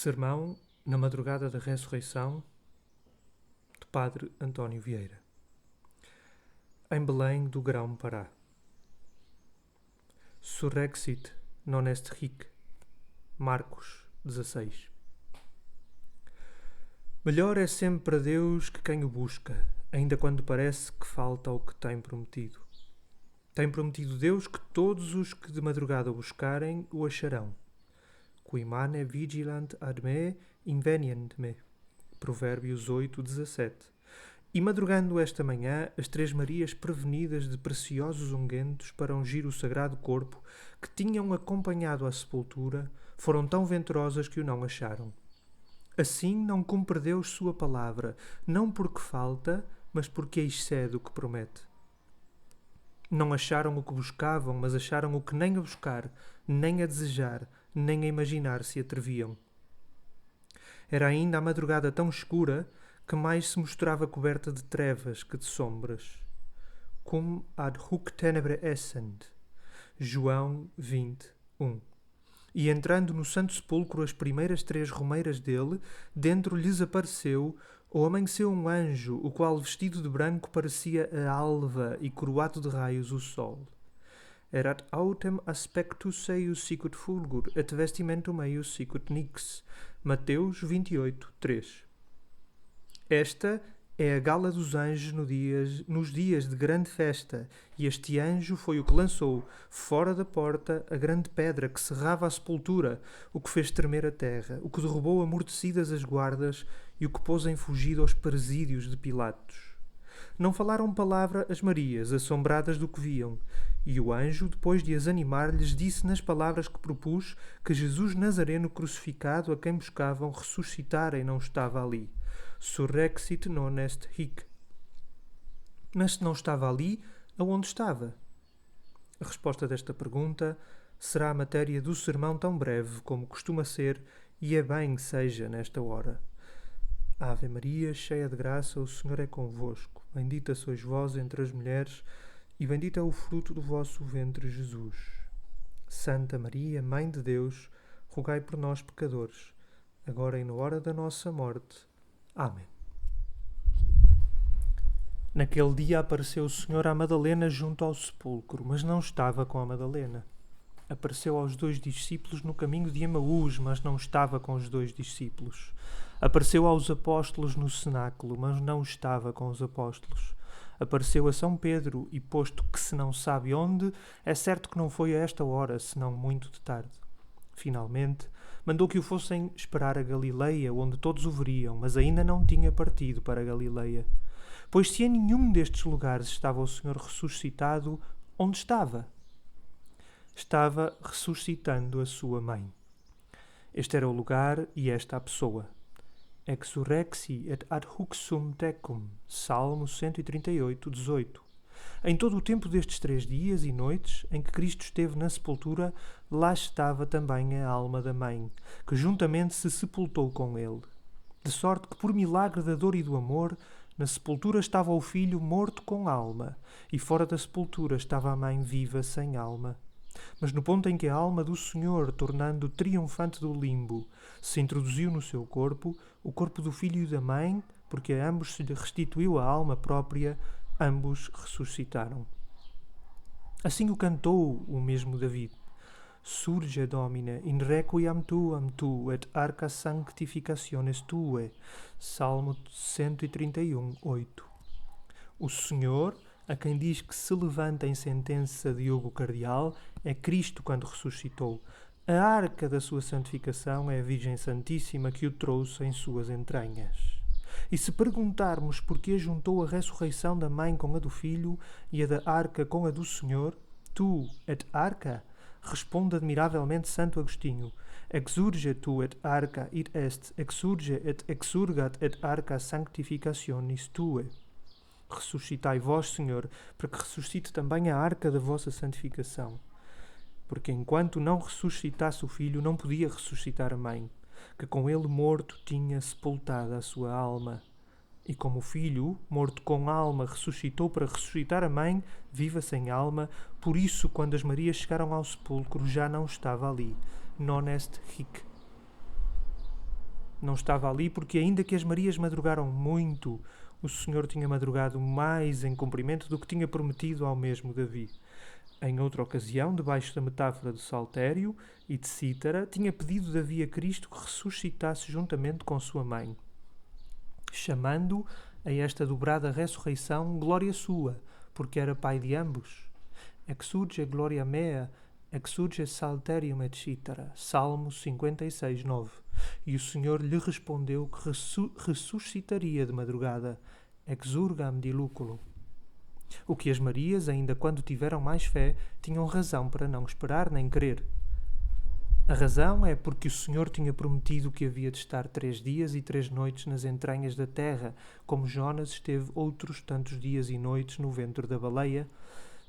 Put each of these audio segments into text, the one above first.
Sermão na madrugada da ressurreição de Padre António Vieira. Em Belém do Grão-Pará. Surrexit non est hic. Marcos 16. Melhor é sempre para Deus que quem o busca, ainda quando parece que falta o que tem prometido. Tem prometido Deus que todos os que de madrugada o buscarem o acharão. Qui mane vigilant ad me invenient me. Provérbios 8:17. E madrugando esta manhã, as três Marias prevenidas de preciosos ungüentos para ungir o sagrado corpo que tinham acompanhado à sepultura, foram tão venturosas que o não acharam. Assim não cumpre Deus sua palavra, não porque falta, mas porque excede o que promete. Não acharam o que buscavam, mas acharam o que nem a buscar, nem a desejar, nem a imaginar se atreviam. Era ainda a madrugada tão escura que mais se mostrava coberta de trevas que de sombras. Cum ad hoc tenebre essent. João 20:1. E entrando no santo sepulcro as primeiras três romeiras dele, dentro lhes apareceu ou amanheceu um anjo, o qual vestido de branco parecia a alva e coroado de raios o sol. Erat autem aspectus eius sicut fulgur, et vestimentum eius sicut nix. Mateus 28:3. Esta é a gala dos anjos nos dias de grande festa, e este anjo foi o que lançou fora da porta a grande pedra que cerrava a sepultura, o que fez tremer a terra, o que derrubou amortecidas as guardas e o que pôs em fugida os presídios de Pilatos. Não falaram palavra as Marias, assombradas do que viam, e o anjo, depois de as animar, lhes disse nas palavras que propus que Jesus Nazareno crucificado, a quem buscavam, ressuscitara e não estava ali. Surrexit non est hic. Mas se não estava ali, aonde estava? A resposta desta pergunta será a matéria do sermão tão breve como costuma ser, e é bem que seja nesta hora. Ave Maria, cheia de graça, o Senhor é convosco. Bendita sois vós entre as mulheres, e bendito é o fruto do vosso ventre, Jesus. Santa Maria, Mãe de Deus, rogai por nós, pecadores, agora e na hora da nossa morte. Amém. Naquele dia apareceu o Senhor à Madalena junto ao sepulcro, mas não estava com a Madalena. Apareceu aos 2 discípulos no caminho de Emaús, mas não estava com os 2 discípulos. Apareceu aos apóstolos no cenáculo, mas não estava com os apóstolos. Apareceu a São Pedro, e posto que se não sabe onde, é certo que não foi a esta hora, senão muito de tarde. Finalmente, mandou que o fossem esperar a Galileia, onde todos o veriam, mas ainda não tinha partido para a Galileia. Pois se em nenhum destes lugares estava o Senhor ressuscitado, onde estava? Estava ressuscitando a sua mãe. Este era o lugar e esta a pessoa. Exurrexi et ad hoc sum tecum. Salmo 138:18. Em todo o tempo destes 3 dias e noites em que Cristo esteve na sepultura, lá estava também a alma da mãe, que juntamente se sepultou com ele. De sorte que, por milagre da dor e do amor, na sepultura estava o filho morto com alma, e fora da sepultura estava a mãe viva sem alma. Mas no ponto em que a alma do Senhor, tornando triunfante do limbo, se introduziu no seu corpo, o corpo do filho e da mãe, porque a ambos se lhe restituiu a alma própria, ambos ressuscitaram. Assim o cantou o mesmo David. Surge, Domine, in requiem tuam tu, et arca sanctificationes tue. Salmo 131:8. O Senhor, a quem diz que se levanta em sentença de Diogo Cardeal, é Cristo quando ressuscitou. A arca da sua santificação é a Virgem Santíssima que o trouxe em suas entranhas. E se perguntarmos por que juntou a ressurreição da mãe com a do filho e a da arca com a do Senhor, tu et arca, responde admiravelmente Santo Agostinho, exurge tu et arca id est, exurge et exurgat et arca sanctificationis tue. Ressuscitai vós, Senhor, para que ressuscite também a arca da vossa santificação. Porque enquanto não ressuscitasse o filho, não podia ressuscitar a mãe, que com ele morto tinha sepultada a sua alma. E como o filho, morto com alma, ressuscitou para ressuscitar a mãe, viva sem alma, por isso, quando as Marias chegaram ao sepulcro, já não estava ali. Non est hic. Não estava ali porque, ainda que as Marias madrugaram muito, o Senhor tinha madrugado mais em cumprimento do que tinha prometido ao mesmo Davi. Em outra ocasião, debaixo da metáfora do saltério e de cítara, tinha pedido Davi a Cristo que ressuscitasse juntamente com sua mãe, chamando a esta dobrada ressurreição glória sua, porque era pai de ambos. Exurge gloria mea, exurge salterium et cítara. Salmo 56, 9. E o Senhor lhe respondeu que ressuscitaria de madrugada. Exurgam diluculo. O que as Marias, ainda quando tiveram mais fé, tinham razão para não esperar nem crer. A razão é porque o Senhor tinha prometido que havia de estar 3 dias e 3 noites nas entranhas da terra, como Jonas esteve outros tantos dias e noites no ventre da baleia.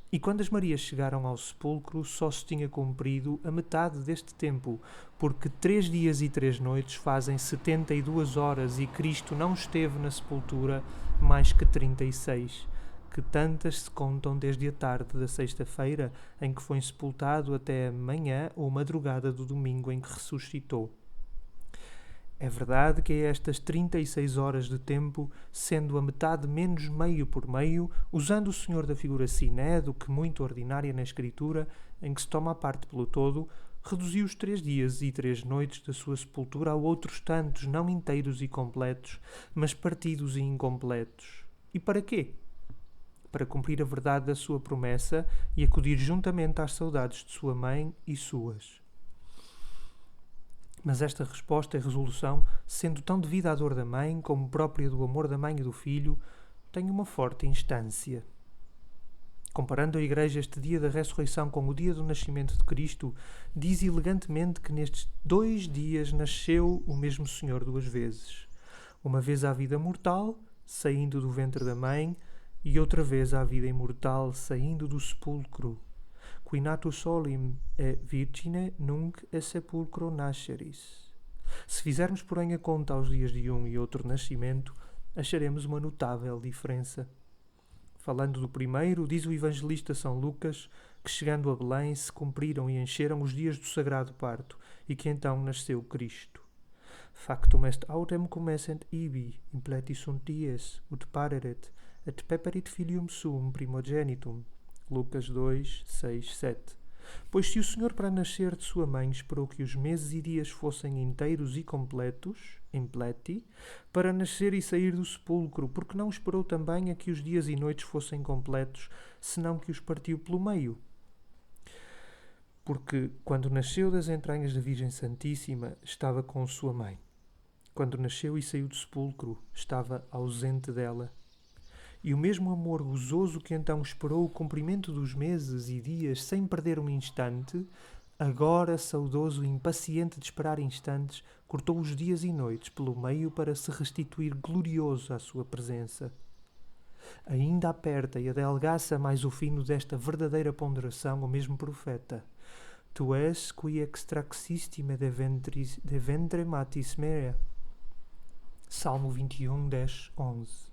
E quando as Marias chegaram ao sepulcro, só se tinha cumprido a metade deste tempo, porque 3 dias e 3 noites fazem 72 horas e Cristo não esteve na sepultura mais que 36, que tantas se contam desde a tarde da sexta-feira em que foi sepultado até a manhã ou madrugada do domingo em que ressuscitou. É verdade que a estas 36 horas de tempo, sendo a metade menos meio por meio, usando o Senhor da figura siné, do que muito ordinária na Escritura, em que se toma a parte pelo todo, reduziu os 3 dias e 3 noites da sua sepultura a outros tantos, não inteiros e completos, mas partidos e incompletos. E para quê? Para cumprir a verdade da sua promessa e acudir juntamente às saudades de sua mãe e suas. Mas esta resposta e resolução, sendo tão devida à dor da mãe como própria do amor da mãe e do filho, tem uma forte instância. Comparando a Igreja este dia da ressurreição com o dia do nascimento de Cristo, diz elegantemente que nestes 2 dias nasceu o mesmo Senhor 2 vezes. Uma vez à vida mortal, saindo do ventre da mãe, e outra vez à vida imortal, saindo do sepulcro. Qui natus solim e virgine nunc e sepulcro nasceris. Se fizermos, porém, a conta aos dias de um e outro nascimento, acharemos uma notável diferença. Falando do primeiro, diz o evangelista São Lucas que, chegando a Belém, se cumpriram e encheram os dias do sagrado parto, e que então nasceu Cristo. Factum est autem cum essent ibi, impleti sunt dies, ut pareret, et peperit filium suum primogenitum. Lucas 2, 6, 7. Pois se o Senhor para nascer de sua mãe esperou que os meses e dias fossem inteiros e completos, impleti, para nascer e sair do sepulcro, porque não esperou também a que os dias e noites fossem completos, senão que os partiu pelo meio? Porque quando nasceu das entranhas da Virgem Santíssima, estava com sua mãe. Quando nasceu e saiu do sepulcro, estava ausente dela. E o mesmo amor gozoso que então esperou o cumprimento dos meses e dias sem perder um instante, agora, saudoso e impaciente de esperar instantes, cortou os dias e noites pelo meio para se restituir glorioso à sua presença. Ainda aperta e adelgaça mais o fino desta verdadeira ponderação o mesmo profeta. Tu és qui extraxistime de ventre matis mea. Salmo 21, 10, 11.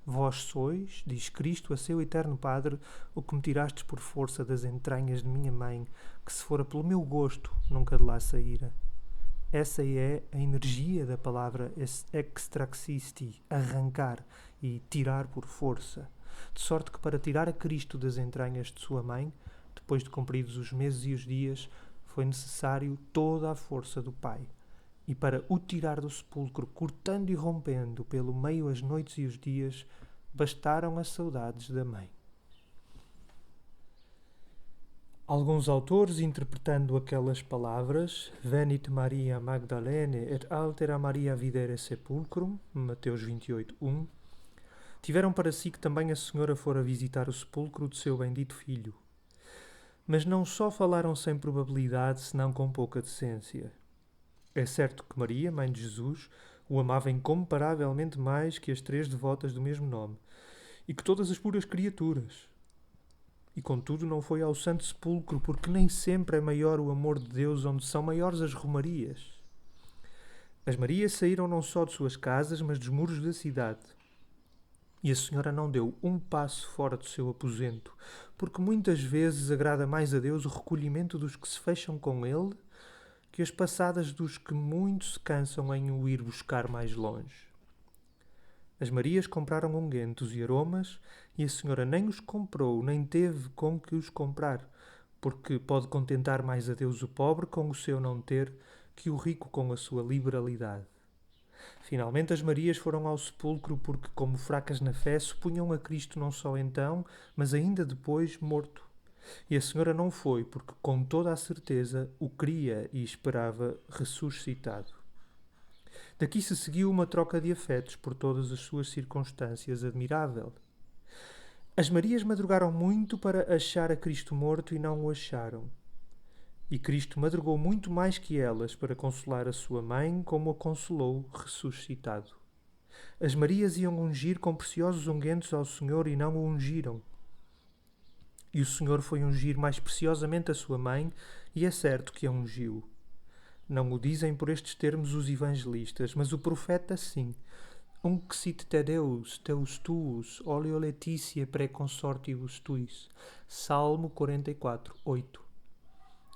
Vós sois, diz Cristo a seu eterno Padre, o que me tirastes por força das entranhas de minha mãe, que se fora pelo meu gosto, nunca de lá saíra. Essa é a energia da palavra extraxisti, arrancar e tirar por força. De sorte que para tirar a Cristo das entranhas de sua mãe, depois de cumpridos os meses e os dias, foi necessário toda a força do Pai. E para o tirar do sepulcro, cortando e rompendo pelo meio as noites e os dias, bastaram as saudades da mãe. Alguns autores, interpretando aquelas palavras, Venit Maria Magdalene et altera Maria videre sepulcrum, Mateus 28, 1, tiveram para si que também a Senhora fora visitar o sepulcro de seu bendito filho. Mas não só falaram sem probabilidade, senão com pouca decência. É certo que Maria, mãe de Jesus, o amava incomparavelmente mais que as 3 devotas do mesmo nome, e que todas as puras criaturas. E contudo não foi ao Santo Sepulcro, porque nem sempre é maior o amor de Deus onde são maiores as romarias. As Marias saíram não só de suas casas, mas dos muros da cidade. E a Senhora não deu um passo fora do seu aposento, porque muitas vezes agrada mais a Deus o recolhimento dos que se fecham com Ele, que e as passadas dos que muito se cansam em o ir buscar mais longe. As Marias compraram unguentos e aromas, e a senhora nem os comprou, nem teve com que os comprar, porque pode contentar mais a Deus o pobre com o seu não ter, que o rico com a sua liberalidade. Finalmente as Marias foram ao sepulcro porque, como fracas na fé, supunham a Cristo não só então, mas ainda depois morto. E a senhora não foi, porque com toda a certeza o queria e esperava ressuscitado. Daqui se seguiu uma troca de afetos por todas as suas circunstâncias admirável. As Marias madrugaram muito para achar a Cristo morto e não o acharam. E Cristo madrugou muito mais que elas para consolar a sua mãe, como a consolou ressuscitado. As Marias iam ungir com preciosos unguentos ao Senhor e não o ungiram. E o Senhor foi ungir mais preciosamente a sua mãe, e é certo que a ungiu. Não o dizem por estes termos os evangelistas, mas o profeta sim. Unxit te Deus, teus tuus, oleo letitia preconsortibus tuis. Salmo 44, 8.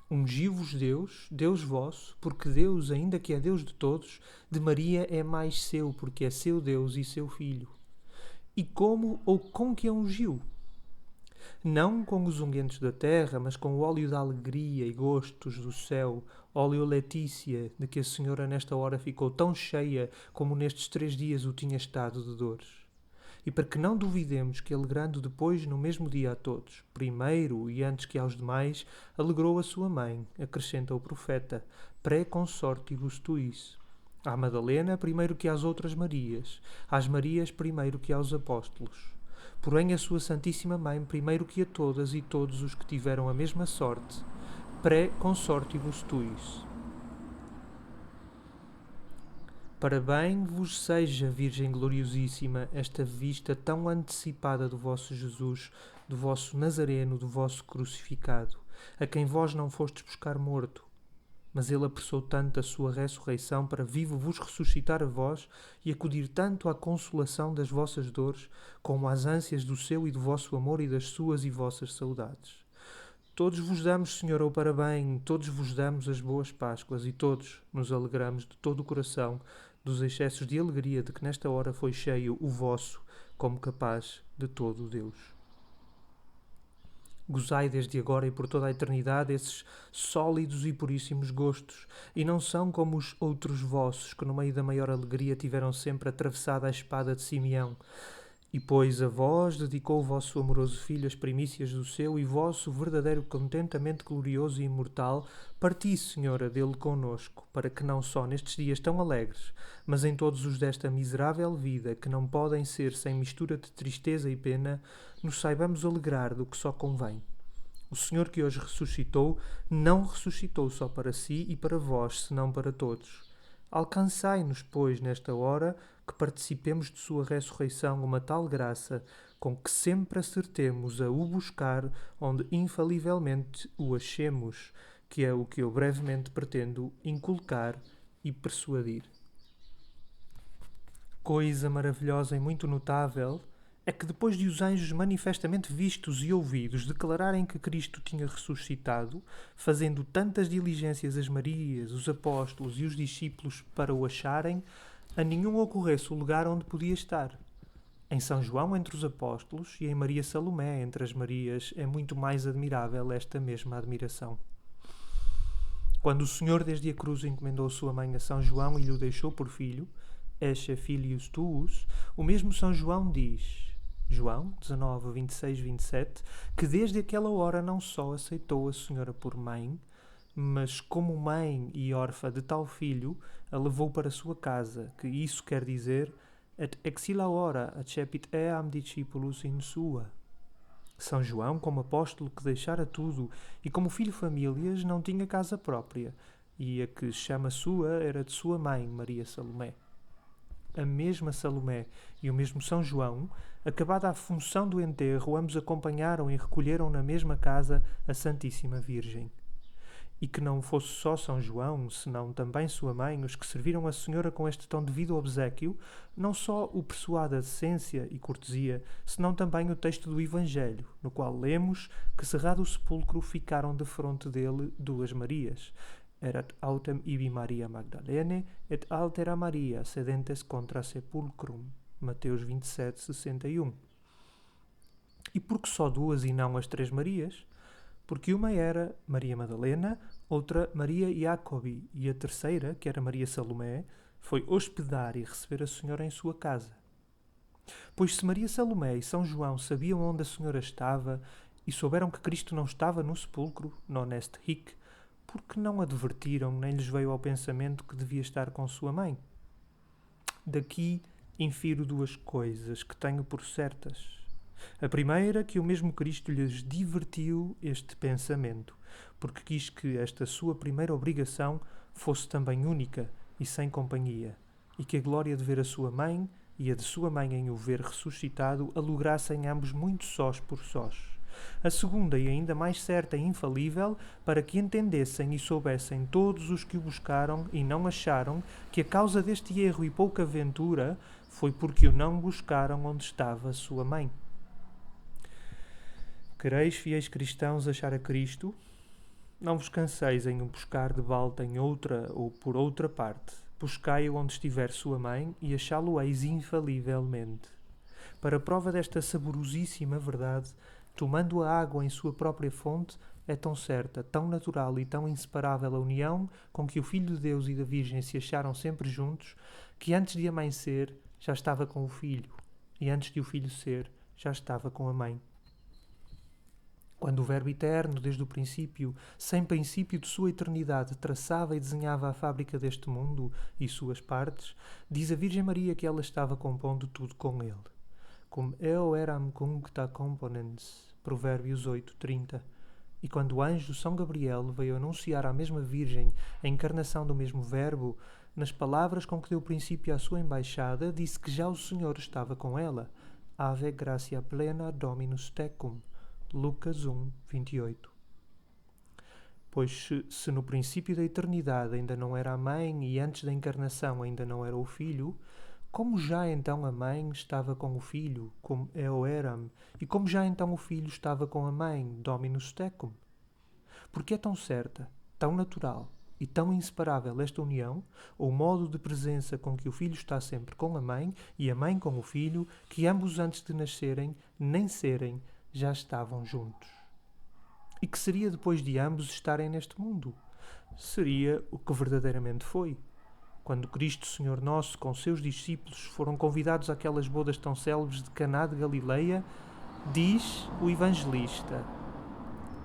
Ungiu-vos Deus, Deus vosso, porque Deus, ainda que é Deus de todos, de Maria é mais seu, porque é seu Deus e seu Filho. E como ou com que a ungiu? Não com os unguentos da terra, mas com o óleo da alegria e gostos do céu, óleo Letícia, de que a senhora nesta hora ficou tão cheia como nestes 3 dias o tinha estado de dores. E para que não duvidemos que, alegrando depois no mesmo dia a todos, primeiro e antes que aos demais, alegrou a sua mãe, acrescenta o profeta, pré-consortibus tuis. À Madalena primeiro que às outras Marias, às Marias primeiro que aos apóstolos. Porém a sua Santíssima Mãe primeiro que a todas e todos os que tiveram a mesma sorte, pré-consortibus tuis. Para bem vos seja, Virgem gloriosíssima, esta vista tão antecipada do vosso Jesus, do vosso Nazareno, do vosso crucificado, a quem vós não fostes buscar morto, mas ele apressou tanto a sua ressurreição para vivo vos ressuscitar a vós e acudir tanto à consolação das vossas dores, como às ânsias do seu e do vosso amor e das suas e vossas saudades. Todos vos damos, Senhor, o parabéns, todos vos damos as boas Páscoas e todos nos alegramos de todo o coração dos excessos de alegria de que nesta hora foi cheio o vosso, como capaz de todo Deus. Gozai desde agora e por toda a eternidade esses sólidos e puríssimos gostos, e não são como os outros vossos, que no meio da maior alegria tiveram sempre atravessada a espada de Simeão. E pois a vós dedicou o vosso amoroso Filho as primícias do seu e vosso verdadeiro contentamento glorioso e imortal, parti, Senhora, dele conosco, para que não só nestes dias tão alegres, mas em todos os desta miserável vida, que não podem ser sem mistura de tristeza e pena, nos saibamos alegrar do que só convém. O Senhor que hoje ressuscitou, não ressuscitou só para si e para vós, senão para todos. Alcançai-nos, pois, nesta hora, que participemos de sua ressurreição uma tal graça, com que sempre acertemos a o buscar onde infalivelmente o achemos, que é o que eu brevemente pretendo inculcar e persuadir. Coisa maravilhosa e muito notável é que depois de os anjos manifestamente vistos e ouvidos declararem que Cristo tinha ressuscitado, fazendo tantas diligências as Marias, os apóstolos e os discípulos para o acharem, a nenhum ocorresse o lugar onde podia estar. Em São João entre os apóstolos e em Maria Salomé entre as Marias é muito mais admirável esta mesma admiração. Quando o Senhor desde a cruz encomendou sua mãe a São João e lhe o deixou por filho, Esce filius tuus, o mesmo São João diz, João 19, 26, 27, que desde aquela hora não só aceitou a Senhora por mãe, mas como mãe e órfã de tal filho, a levou para sua casa, que isso quer dizer et exila ora accepit eam discipulus in sua. São João, como apóstolo que deixara tudo e como filho famílias, não tinha casa própria, e a que chama sua era de sua mãe, Maria Salomé. A mesma Salomé e o mesmo São João, acabada a função do enterro, ambos acompanharam e recolheram na mesma casa a Santíssima Virgem. E que não fosse só São João, senão também sua mãe, os que serviram a Senhora com este tão devido obséquio, não só o persuada decência e cortesia, senão também o texto do Evangelho, no qual lemos que, cerrado o sepulcro, ficaram defronte dele 2 Marias, erat autem ibi Maria Magdalene et altera Maria sedentes contra sepulcrum. Mateus 27, 61. E por que só duas e não as três Marias? Porque uma era Maria Madalena, outra Maria Jacobi, e a terceira, que era Maria Salomé, foi hospedar e receber a Senhora em sua casa. Pois se Maria Salomé e São João sabiam onde a Senhora estava e souberam que Cristo não estava no sepulcro, non est hic, por que não advertiram, nem lhes veio ao pensamento que devia estar com sua mãe? Daqui infiro duas coisas que tenho por certas. A primeira, que o mesmo Cristo lhes divertiu este pensamento, porque quis que esta sua primeira obrigação fosse também única e sem companhia, e que a glória de ver a sua mãe e a de sua mãe em o ver ressuscitado alograssem ambos muito sós por sós. A segunda, e ainda mais certa e infalível, para que entendessem e soubessem todos os que o buscaram e não acharam, que a causa deste erro e pouca ventura foi porque o não buscaram onde estava a sua mãe. Quereis, fiéis cristãos, achar a Cristo? Não vos canseis em o buscar de volta em outra ou por outra parte. Buscai-o onde estiver sua mãe e achá-lo-eis infalivelmente. Para prova desta saborosíssima verdade, tomando a água em sua própria fonte, é tão certa, tão natural e tão inseparável a união com que o Filho de Deus e da Virgem se acharam sempre juntos, que antes de a mãe ser, já estava com o Filho, e antes de o Filho ser, já estava com a mãe. Quando o Verbo eterno, desde o princípio, sem princípio de sua eternidade, traçava e desenhava a fábrica deste mundo e suas partes, diz a Virgem Maria que ela estava compondo tudo com ele. Cum eo eram cuncta componens, Provérbios 8:30. E quando o anjo São Gabriel veio anunciar à mesma Virgem a encarnação do mesmo Verbo, nas palavras com que deu princípio à sua embaixada, disse que já o Senhor estava com ela. Ave gratia plena Dominus tecum. Lucas 1, 28. Pois se no princípio da eternidade ainda não era a mãe e antes da encarnação ainda não era o filho, como já então a mãe estava com o filho, como eo eram, e como já então o filho estava com a mãe, Dominus tecum? Porque é tão certa, tão natural e tão inseparável esta união, ou modo de presença com que o filho está sempre com a mãe e a mãe com o filho, que ambos antes de nascerem, nem serem, já estavam juntos. E que seria depois de ambos estarem neste mundo? Seria o que verdadeiramente foi. Quando Cristo Senhor Nosso com seus discípulos foram convidados àquelas bodas tão célebres de Caná de Galileia, diz o evangelista: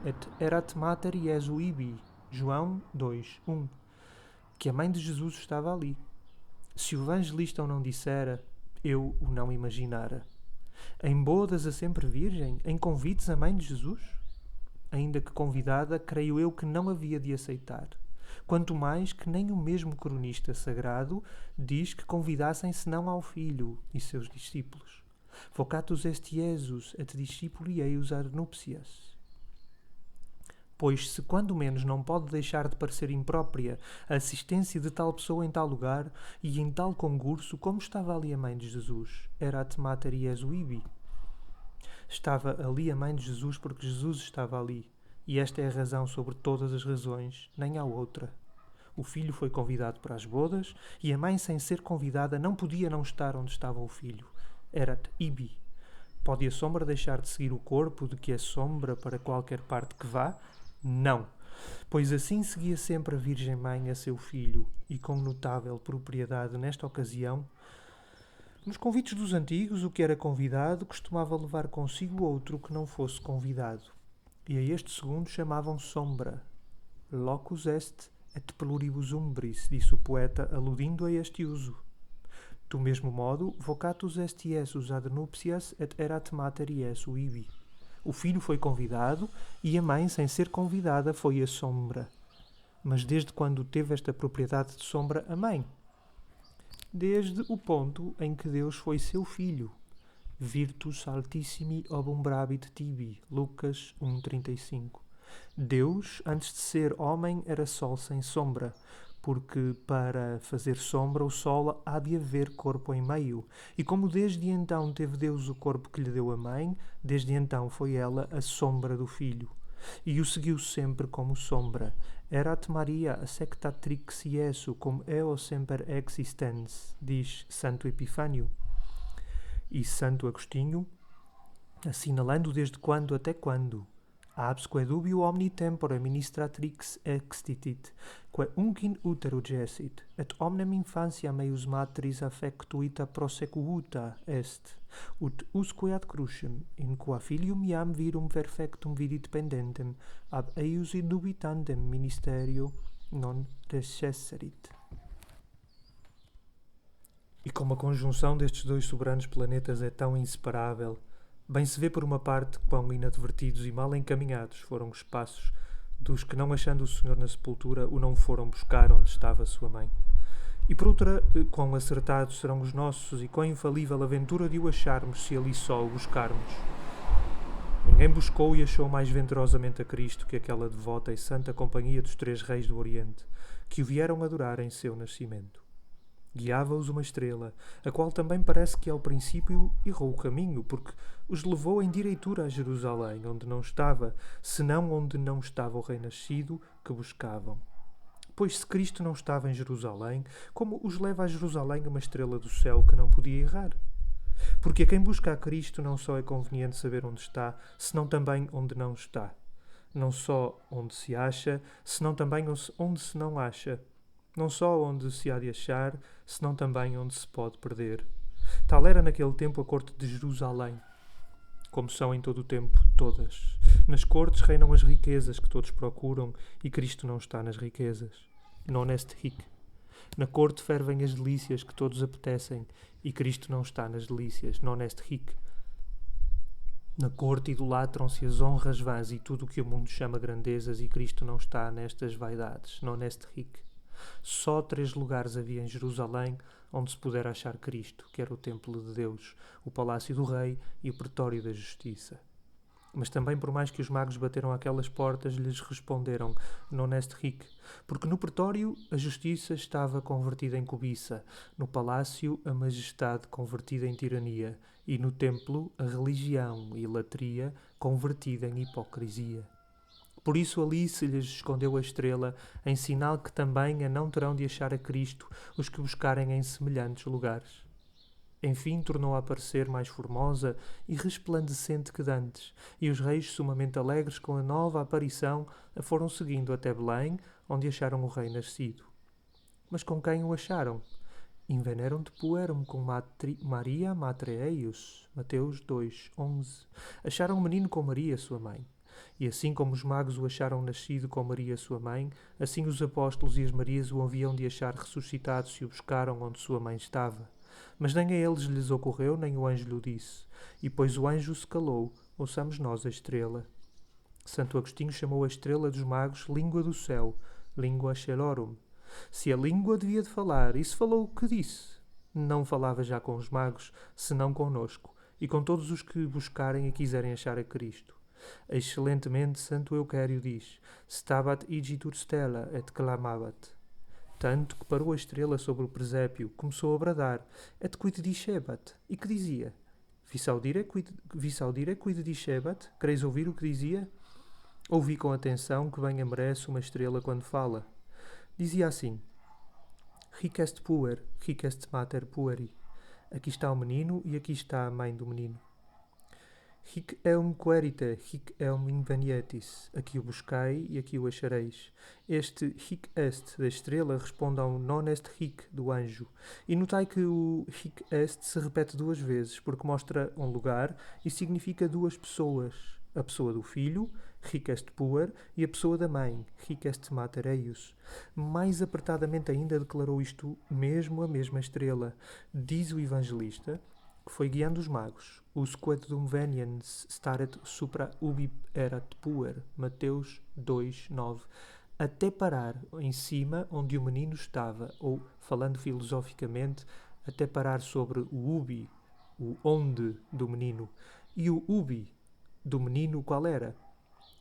Et erat mater Iesu ibi, João 2, 1, que a mãe de Jesus estava ali. Se o evangelista o não dissera, eu o não imaginara. Em bodas a sempre virgem, em convites a mãe de Jesus? Ainda que convidada, creio eu que não havia de aceitar. Quanto mais que nem o mesmo cronista sagrado diz que convidassem senão ao filho e seus discípulos. Vocatus est Iesus et discipuli eius ad nuptias. Pois se quando menos não pode deixar de parecer imprópria a assistência de tal pessoa em tal lugar e em tal concurso, como estava ali a mãe de Jesus? Erat mater Iesu ibi. Estava ali a mãe de Jesus porque Jesus estava ali. E esta é a razão sobre todas as razões, nem há outra. O filho foi convidado para as bodas e a mãe, sem ser convidada, não podia não estar onde estava o filho. Erat ibi. Pode a sombra deixar de seguir o corpo de que é sombra para qualquer parte que vá? Não, pois assim seguia sempre a Virgem Mãe a seu filho, e com notável propriedade nesta ocasião. Nos convites dos antigos, o que era convidado costumava levar consigo outro que não fosse convidado, e a este segundo chamavam sombra. Locus est et pluribus umbris, disse o poeta, aludindo a este uso. Do mesmo modo, vocatus est Iesus ad nuptias et erat mater Iesu ibi. O filho foi convidado e a mãe, sem ser convidada, foi a sombra. Mas desde quando teve esta propriedade de sombra a mãe? Desde o ponto em que Deus foi seu filho. Virtus altissimi obumbrabit tibi. Lucas 1,35. Deus, antes de ser homem, era sol sem sombra, porque para fazer sombra o sol há de haver corpo em meio. E como desde então teve Deus o corpo que lhe deu a mãe, desde então foi ela a sombra do filho. E o seguiu sempre como sombra. Erat Maria sectatrix Iesu cum eo semper existens, diz Santo Epifânio. E Santo Agostinho, assinalando desde quando até quando, absque dubio omni tempore ministratrix extitit, quae uncin utero gessit, et omnem infantia meius matris affectuita prosecuuta est, ut usque ad crucem, in qua filium iam virum perfectum vidit pendentem, ab eius indubitantem ministerio non recesserit. E como a conjunção destes dois soberanos planetas é tão inseparável, bem se vê por uma parte quão inadvertidos e mal encaminhados foram os passos dos que, não achando o Senhor na sepultura, o não foram buscar onde estava sua mãe. E por outra, quão acertados serão os nossos e quão infalível a ventura de o acharmos se ali só o buscarmos. Ninguém buscou e achou mais venturosamente a Cristo que aquela devota e santa companhia dos 3 reis do Oriente, que o vieram adorar em seu nascimento. Guiava-os uma estrela, a qual também parece que ao princípio errou o caminho, porque os levou em direitura a Jerusalém, onde não estava, senão onde não estava o rei nascido que buscavam. Pois se Cristo não estava em Jerusalém, como os leva a Jerusalém uma estrela do céu que não podia errar? Porque a quem busca a Cristo não só é conveniente saber onde está, senão também onde não está. Não só onde se acha, senão também onde se não acha. Não só onde se há de achar, senão também onde se pode perder. Tal era naquele tempo a corte de Jerusalém, como são em todo o tempo todas. Nas cortes reinam as riquezas que todos procuram, e Cristo não está nas riquezas. Non est hic. Na corte fervem as delícias que todos apetecem, e Cristo não está nas delícias. Non est hic. Na corte idolatram-se as honras vãs e tudo o que o mundo chama grandezas, e Cristo não está nestas vaidades. Non est hic. Só 3 lugares havia em Jerusalém onde se pudera achar Cristo, que era o templo de Deus, o palácio do rei e o pretório da justiça. Mas também, por mais que os magos bateram aquelas portas, lhes responderam non est hic, porque no pretório a justiça estava convertida em cobiça, no palácio a majestade convertida em tirania, e no templo a religião e latria convertida em hipocrisia. Por isso ali se lhes escondeu a estrela, em sinal que também a não terão de achar a Cristo os que buscarem em semelhantes lugares. Enfim tornou a aparecer mais formosa e resplandecente que dantes, e os reis, sumamente alegres com a nova aparição, a foram seguindo até Belém, onde acharam o rei nascido. Mas com quem o acharam? Inveneram de puerum com Maria Matre Eius, Mateus 2:11. Acharam o menino com Maria, sua mãe. E assim como os magos o acharam nascido com Maria, sua mãe, assim os apóstolos e as Marias o haviam de achar ressuscitado se o buscaram onde sua mãe estava. Mas nem a eles lhes ocorreu, nem o anjo lhe disse. E pois o anjo se calou, ouçamos nós a estrela. Santo Agostinho chamou a estrela dos magos língua do céu, língua celorum. Se a língua devia de falar, e se falou o que disse? Não falava já com os magos, senão conosco, e com todos os que buscarem e quiserem achar a Cristo. Excelentemente Santo Euquério diz: Stabat igitur stella et clamabat. Tanto que parou a estrela sobre o presépio, começou a bradar: Et quid dicebat? E que dizia? Vis audire quid dicebat? Quereis ouvir o que dizia? Ouvi com atenção, que bem a merece uma estrela quando fala. Dizia assim: Hic est puer, hic est mater pueri. Aqui está o menino e aqui está a mãe do menino. Hic eum querite, hic eum invenietis. Aqui o buscai e aqui o achareis. Este hic est da estrela responde ao non est hic do anjo. E notai que o hic est se repete 2 vezes, porque mostra um lugar e significa 2 pessoas. A pessoa do filho, hic est puer, e a pessoa da mãe, hic est mater eius. Mais apertadamente ainda declarou isto mesmo a mesma estrela. Diz o evangelista que foi guiando os magos. Usque dum veniens staret supra ubi erat puer. Mateus 2:9. Até parar em cima onde o menino estava, ou, falando filosoficamente, até parar sobre o ubi, o onde do menino. E o ubi do menino qual era?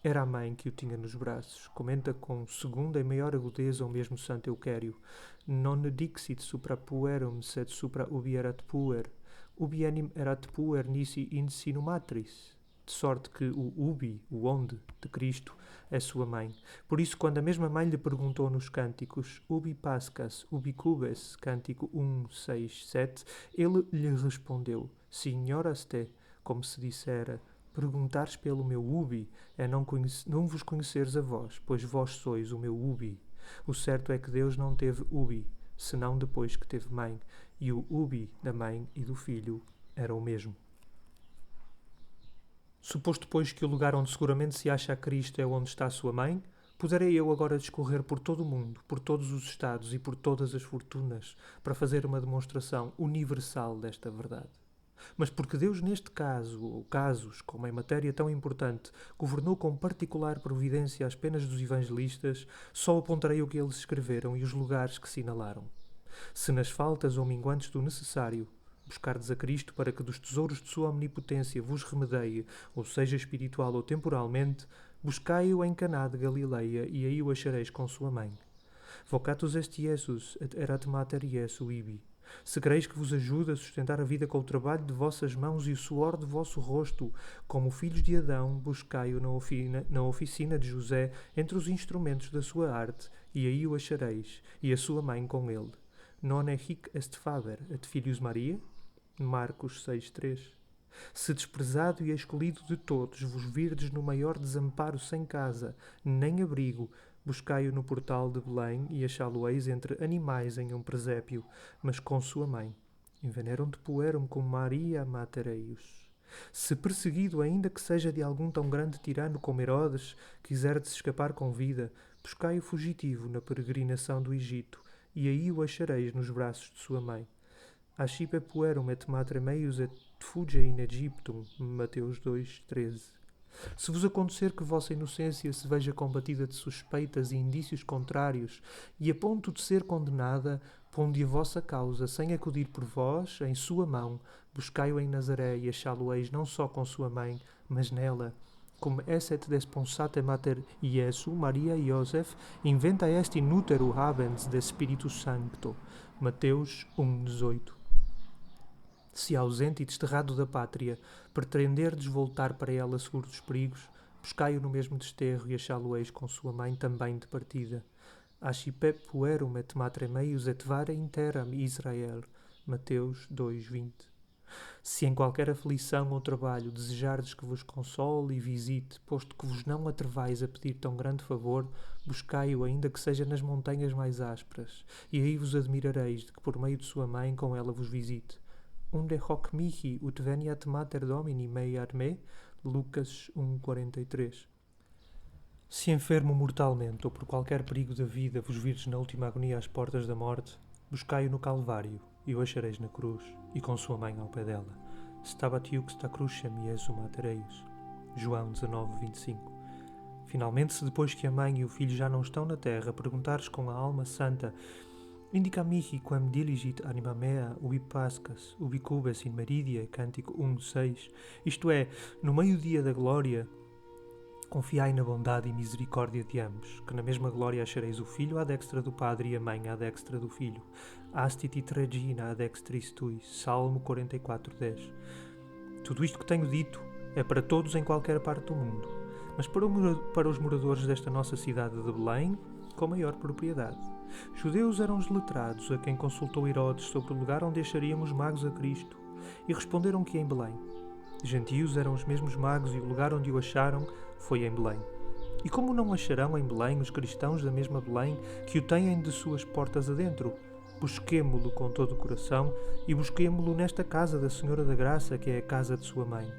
Era a mãe que o tinha nos braços. Comenta com segunda e maior agudeza o mesmo Santo Euquério. Non dixit supra puerum, sed supra ubi erat puer. Ubi enim erat puer nisi in sinu matris. de sorte que o ubi, o onde, de Cristo, é sua mãe. Por isso, quando a mesma mãe lhe perguntou nos cânticos ubi pascas, ubi cubes, cântico 1, 6, 7, ele lhe respondeu, signoras te, como se dissera, perguntares pelo meu ubi, é não vos conheceres a vós, pois vós sois o meu ubi. O certo é que Deus não teve ubi, senão depois que teve mãe, e o ubi da mãe e do filho era o mesmo. Suposto, pois, que o lugar onde seguramente se acha a Cristo é onde está a sua mãe, poderei eu agora discorrer por todo o mundo, por todos os estados e por todas as fortunas, para fazer uma demonstração universal desta verdade. Mas porque Deus neste caso, ou casos, como em matéria tão importante, governou com particular providência as penas dos evangelistas, só apontarei o que eles escreveram e os lugares que sinalaram. Se nas faltas ou minguantes do necessário, buscardes a Cristo para que dos tesouros de sua omnipotência vos remedeie, ou seja espiritual ou temporalmente, buscai-o em Caná de Galileia, e aí o achareis com sua mãe. Vocatus est Iesus, et erat mater Iesu ibi. Se quereis que vos ajude a sustentar a vida com o trabalho de vossas mãos e o suor de vosso rosto, como filhos de Adão, buscai-o na oficina de José, entre os instrumentos da sua arte, e aí o achareis, e a sua mãe com ele. Non hic est faber, et filius Maria? Marcos 6:3. Se desprezado e escolhido de todos vos virdes no maior desamparo sem casa, nem abrigo, buscai-o no portal de Belém e achá-lo-eis entre animais em um presépio, mas com sua mãe. Invenerum de puerum cum Maria mater eius. Se perseguido, ainda que seja de algum tão grande tirano como Herodes, quiserdes escapar com vida, buscai o fugitivo na peregrinação do Egito, e aí o achareis nos braços de sua mãe. Ascipe puerum et matre meius et fuge in Egyptum. Mateus 2:13. Se vos acontecer que vossa inocência se veja combatida de suspeitas e indícios contrários, e a ponto de ser condenada, ponde a vossa causa, sem acudir por vós, em sua mão, buscai-o em Nazaré e achá-lo-eis não só com sua mãe, mas nela. Cum esset desponsate mater Iesu, Maria e Joseph, inventa est in utero habens de Spiritus Sancto. Mateus 1:18. Se ausente e desterrado da pátria, pretenderdes voltar para ela seguro dos perigos, buscai-o no mesmo desterro e achá-lo-eis com sua mãe também de partida. Ascipe puerum et matre meius et vare interam Israel. Mateus 2:20. Se em qualquer aflição ou trabalho desejardes que vos console e visite, posto que vos não atrevais a pedir tão grande favor, buscai-o ainda que seja nas montanhas mais ásperas, e aí vos admirareis de que por meio de sua mãe com ela vos visite. Unde hoc mihi ut veniat mater Domini mei ad me? Lucas 1:43. Se enfermo mortalmente ou por qualquer perigo da vida vos virdes na última agonia às portas da morte, buscai-o no Calvário, e o achareis na cruz, e com sua mãe ao pé dela. Stabat iuxta crucem Iesu mater eius. João 19:25. Finalmente, se depois que a mãe e o filho já não estão na terra, perguntares com a alma santa: Indica mihi quam diligit anima mea ubi pascas, ubi cubes in meridia, cântico 1:6. Isto é, no meio-dia da glória, confiai na bondade e misericórdia de ambos, que na mesma glória achareis o filho à destra do Padre e a mãe à destra do filho. Astit regina ad dextris tui. Salmo 44:10. Tudo isto que tenho dito é para todos em qualquer parte do mundo, mas para os moradores desta nossa cidade de Belém, com maior propriedade. Judeus eram os letrados, a quem consultou Herodes sobre o lugar onde acharíamos magos a Cristo, e responderam que em Belém. Gentios eram os mesmos magos e o lugar onde o acharam foi em Belém. E como não acharão em Belém os cristãos da mesma Belém que o têm de suas portas adentro? Busquemo-lo com todo o coração e busquemo-lo nesta casa da Senhora da Graça, que é a casa de sua mãe.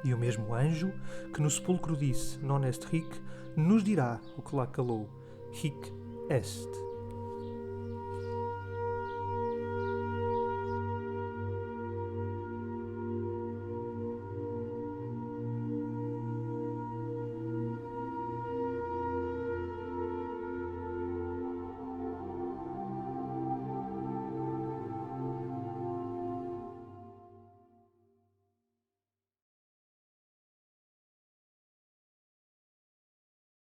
E o mesmo anjo, que no sepulcro disse, non est hic, nos dirá o que lá calou, hic est.